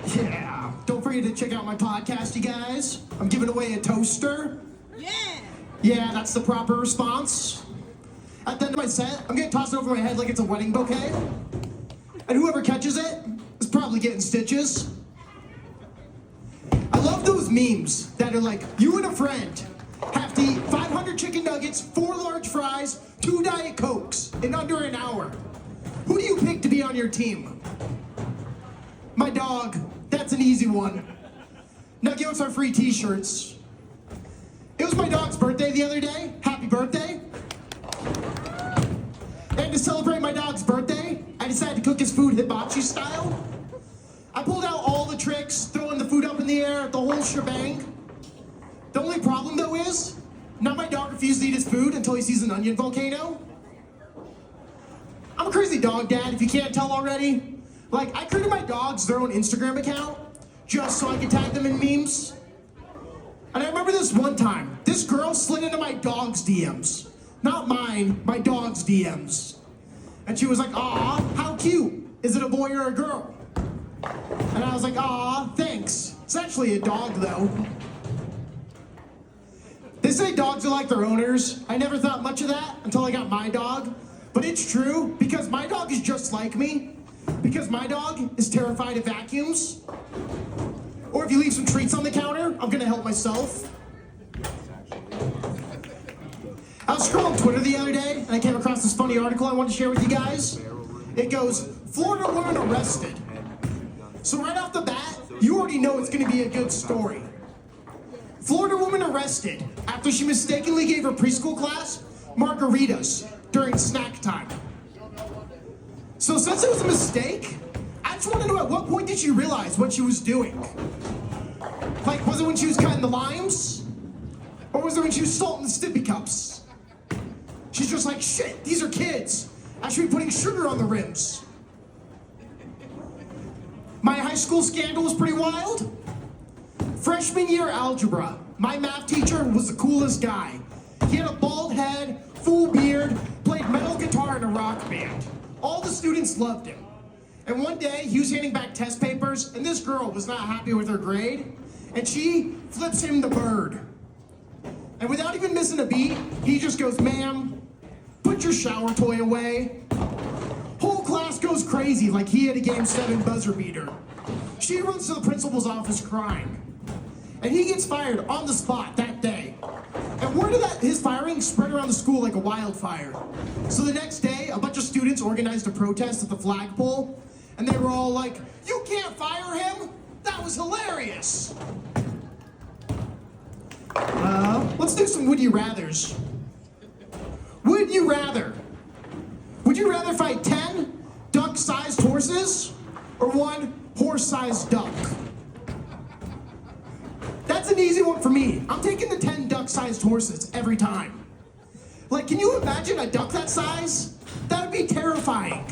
Yeah. Don't forget to check out my podcast, you guys. I'm giving away a toaster. Yeah. Yeah, that's the proper response. At the end of my set, I'm gonna toss it over my head like it's a wedding bouquet. And whoever catches it is probably getting stitches. I love those memes that are like, you and a friend have to eat 500 chicken nuggets, 4 large fries, 2 Diet Cokes in under an hour. Who do you pick to be on your team? My dog. That's an easy one. Now give us our free t-shirts. It was my dog's birthday the other day. Happy birthday. And to celebrate my dog's birthday, I decided to cook his food hibachi style. I pulled out all the tricks, throwing the food up in the air, the whole shebang. The only problem though is, now my dog refuses to eat his food until he sees an onion volcano. I'm a crazy dog dad, if you can't tell already. Like, I created my dogs their own Instagram account just so I could tag them in memes. And I remember this one time, this girl slid into my dog's DMs. Not mine, my dog's DMs. And she was like, aw, how cute. Is it a boy or a girl? And I was like, aw, thanks. It's actually a dog, though. They say dogs are like their owners. I never thought much of that until I got my dog. But it's true, because my dog is just like me. Because my dog is terrified of vacuums. Or if you leave some treats on the counter, I'm gonna help myself. I was scrolling Twitter the other day, and I came across this funny article I wanted to share with you guys. It goes, Florida woman arrested. So right off the bat, you already know it's gonna be a good story. Florida woman arrested after she mistakenly gave her preschool class margaritas during snack time. So since it was a mistake, I just want to know at what point did she realize what she was doing? Like, was it when she was cutting the limes? Or was it when she was salting the sippy cups? She's just like, shit, these are kids. I should be putting sugar on the rims. My high school scandal was pretty wild. Freshman year algebra, my math teacher was the coolest guy. He had a bald head, full beard, played metal guitar in a rock band. All the students loved him. And one day, he was handing back test papers, and this girl was not happy with her grade, and she flips him the bird. And without even missing a beat, he just goes, ma'am, put your shower toy away. Whole class goes crazy like he had a Game 7 buzzer beater. She runs to the principal's office crying. And he gets fired on the spot that day. And word of his firing spread around the school like a wildfire. So the next day, a bunch of students organized a protest at the flagpole, and they were all like, you can't fire him? That was hilarious. Let's do some would you rathers. Would you rather? Would you rather fight 10 duck-sized horses or 1 horse-sized duck? That's an easy one for me. I'm taking the 10 duck-sized horses every time. Like, can you imagine a duck that size? That would be terrifying.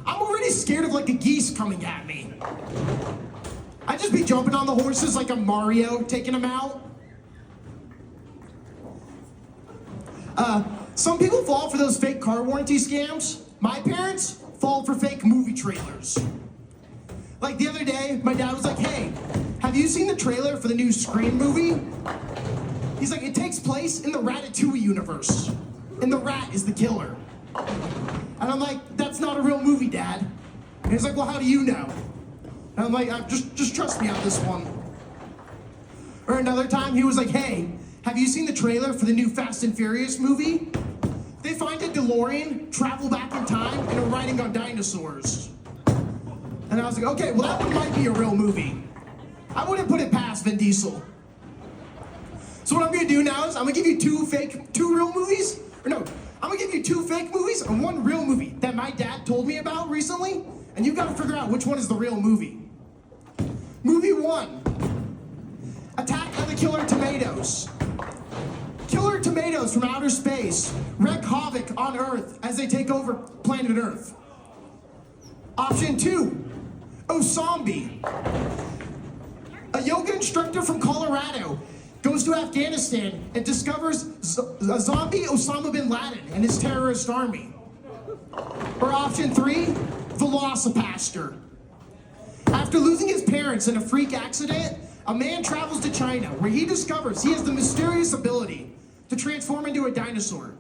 I'm already scared of like a geese coming at me. I'd just be jumping on the horses like a Mario, taking them out. Some people fall for those fake car warranty scams. My parents fall for fake movie trailers. Like the other day, my dad was like, hey, have you seen the trailer for the new Scream movie? He's like, it takes place in the Ratatouille universe, and the rat is the killer. And I'm like, that's not a real movie, Dad. And he's like, well, how do you know? And I'm like, just trust me on this one. Or another time, he was like, hey, have you seen the trailer for the new Fast and Furious movie? They find a DeLorean, travel back in time, and are riding on dinosaurs. And I was like, okay, well, that one might be a real movie. I wouldn't put it past Vin Diesel. So what I'm gonna do now is I'm gonna give you two real movies, or no, I'm gonna give you 2 fake movies and 1 real movie that my dad told me about recently, and you've gotta figure out which one is the real movie. Movie 1, Attack of the Killer Tomatoes. Killer tomatoes from outer space wreak havoc on Earth as they take over planet Earth. Option 2, Osambi. A yoga instructor from Colorado goes to Afghanistan and discovers a zombie Osama bin Laden and his terrorist army. Or option 3, Velocipaster. After losing his parents in a freak accident, a man travels to China where he discovers he has the mysterious ability to transform into a dinosaur.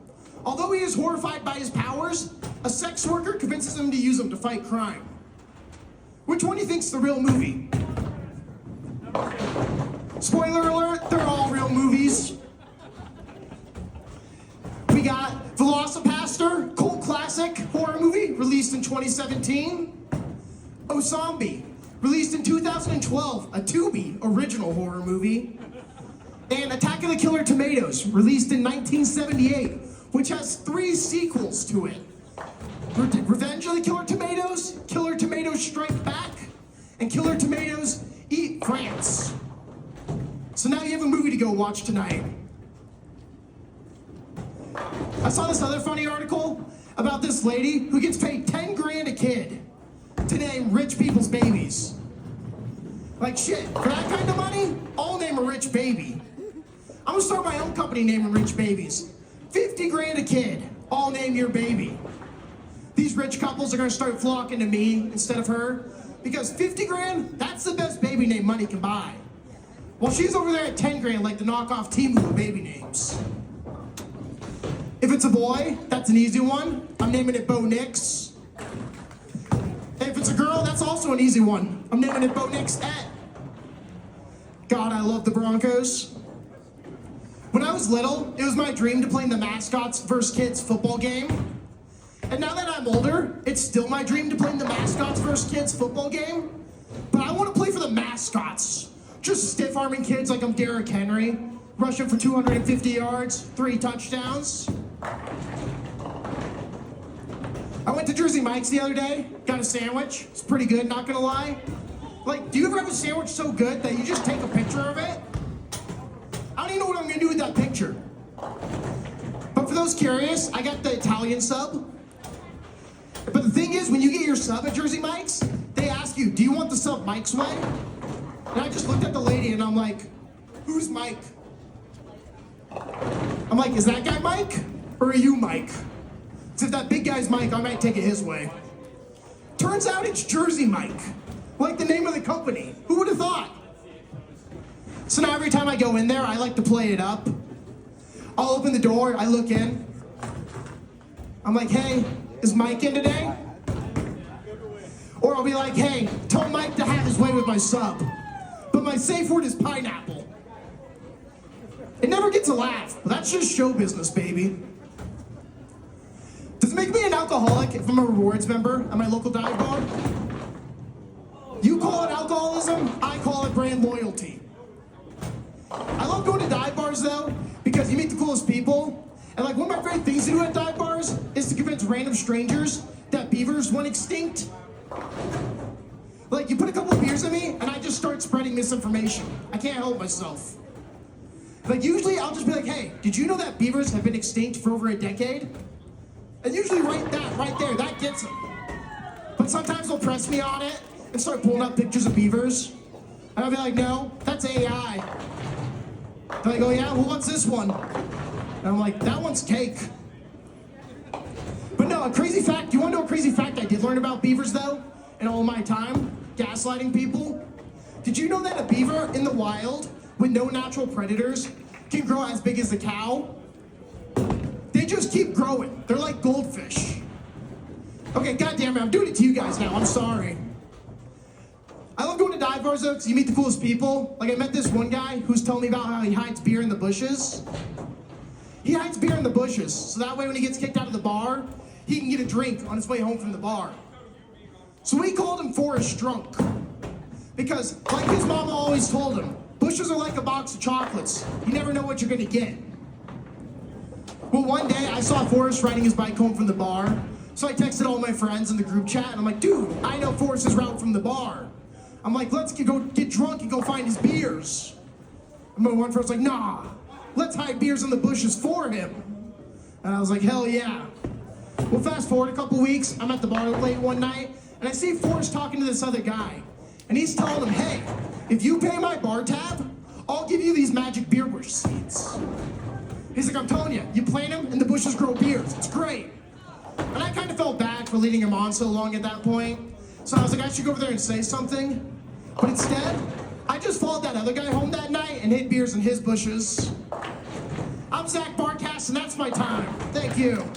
Although he is horrified by his powers, a sex worker convinces him to use them to fight crime. Which one do you think's the real movie? Spoiler alert, they're all real movies. We got Velocipaster, cult classic horror movie, released in 2017. Zombie, released in 2012, a Tubi original horror movie. And Attack of the Killer Tomatoes, released in 1978, which has 3 sequels to it. Revenge of the Killer Tomatoes Strike Back, and Killer Tomatoes Eat France. So now you have a movie to go watch tonight. I saw this other funny article about this lady who gets paid 10 grand a kid to name rich people's babies. Like shit, for that kind of money, I'll name a rich baby. I'm gonna start my own company naming rich babies. 50 grand a kid, I'll name your baby. These rich couples are gonna start flocking to me instead of her, because 50 grand, that's the best baby name money can buy. While she's over there at 10 grand like the knockoff Timu baby names. If it's a boy, that's an easy one. I'm naming it Bo Nix. If it's a girl, that's also an easy one. I'm naming it Bo Nix Et. God, I love the Broncos. When I was little, it was my dream to play in the Mascots vs. Kids football game. And now that I'm older, it's still my dream to play in the Mascots vs. Kids football game. But I want to play for the Mascots. Just stiff-arming kids like I'm Derrick Henry, rushing for 250 yards, 3 touchdowns. I went to Jersey Mike's the other day, got a sandwich. It's pretty good, not gonna lie. Like, do you ever have a sandwich so good that you just take a picture of it? I don't even know what I'm gonna do with that picture. But for those curious, I got the Italian sub. But the thing is, when you get your sub at Jersey Mike's, they ask you, do you want the sub Mike's way? And I just looked at the lady and I'm like, who's Mike? I'm like, is that guy Mike? Or are you Mike? Because if that big guy's Mike, I might take it his way. Turns out it's Jersey Mike. Like the name of the company. Who would have thought? So now every time I go in there, I like to play it up. I'll open the door, I look in. I'm like, hey, is Mike in today? Or I'll be like, hey, tell Mike to have his way with my sub. But my safe word is pineapple. It never gets a laugh, but that's just show business, baby. Does it make me an alcoholic if I'm a rewards member at my local dive bar? You call it alcoholism, I call it brand loyalty. I love going to dive bars though, because you meet the coolest people. And like one of my favorite things to do at dive bars is to convince random strangers that beavers went extinct. Like you put a couple of beers in me and I just start spreading misinformation. I can't help myself. Like usually I'll just be like, hey, did you know that beavers have been extinct for over a decade? And usually right there, that gets them. But sometimes they'll press me on it and start pulling up pictures of beavers. And I'll be like, no, that's AI. They're like, oh yeah, well what's this one? And I'm like, that one's cake. But no, a crazy fact, you wanna know a crazy fact I did learn about beavers though? In all my time, gaslighting people? Did you know that a beaver in the wild, with no natural predators, can grow as big as a cow? They just keep growing. They're like goldfish. Okay, goddamn it, I'm doing it to you guys now, I'm sorry. I love going to dive bars though, because you meet the coolest people. Like I met this one guy who's telling me about how he hides beer in the bushes. He hides beer in the bushes, so that way when he gets kicked out of the bar, he can get a drink on his way home from the bar. So we called him Forrest Drunk. Because, like his mama always told him, bushes are like a box of chocolates. You never know what you're gonna get. Well, one day I saw Forrest riding his bike home from the bar, so I texted all my friends in the group chat, and I'm like, dude, I know Forrest's route from the bar. I'm like, let's go get drunk and go find his beers. And my one friend's like, nah, let's hide beers in the bushes for him. And I was like, hell yeah. Well, fast forward a couple weeks, I'm at the bar late one night, and I see Forrest talking to this other guy. And he's telling him, hey, if you pay my bar tab, I'll give you these magic beer bush seeds. He's like, I'm telling you, you plant them and the bushes grow beers. It's great. And I kind of felt bad for leading him on so long at that point. So I was like, I should go over there and say something. But instead, I just followed that other guy home that night and hid beers in his bushes. I'm Zach Barcast, and that's my time. Thank you.